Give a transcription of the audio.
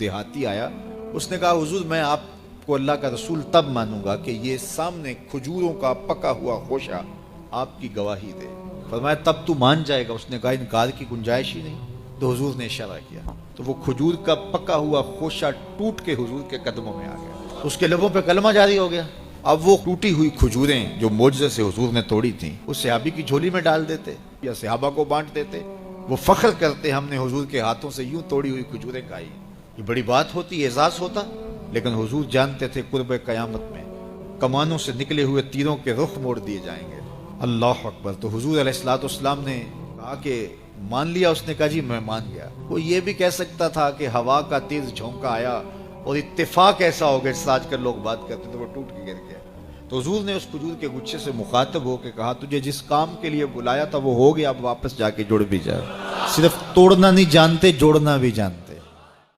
देहाती आया, उसने कहा हुजूर मैं आपको अल्लाह का रसूल तब मानूंगा कि ये सामने खजूरों का पका हुआ खोशा आपकी गवाही दे। फरमाया तब तू मान जाएगा? उसने कहा इनकार की गुंजाइश ही नहीं। तो हुजूर ने इशारा किया तो वो खजूर का पका हुआ खोशा टूट के हुजूर के कदमों में आ गया, उसके लबों पे कलमा जारी हो गया। अब वो टूटी हुई खजूरें जो मोजज़े से हुजूर ने तोड़ी थी उस सहाबी की झोली में डाल देते या सहाबा को बांट देते। वो फख्र करते हमने हुजूर के हाथों से यूं तोड़ी हुई खजूरें खाई। ये बड़ी बात होती, एजाज होता। लेकिन हुजूर जानते थे कुर्ब क़यामत में कमानों से निकले हुए तीरों के रुख मोड़ दिए जाएंगे। अल्लाह अकबर। तो हुजूर अलैहिस्सलाम ने कहा कि मान लिया? उसने कहा जी मैं मान गया। वो ये भी कह सकता था कि हवा का तेज झोंका आया और इत्तेफाक ऐसा हो गया जिससे आजकल लोग बात करते तो वो टूट के गिर गया। तो हुजूर ने उस खजूर के गुच्छे से मुखातब होकर कहा तुझे जिस काम के लिए बुलाया था वो हो गया, अब वापस जाके जुड़ भी जा। सिर्फ तोड़ना नहीं जानते, जोड़ना भी जानते।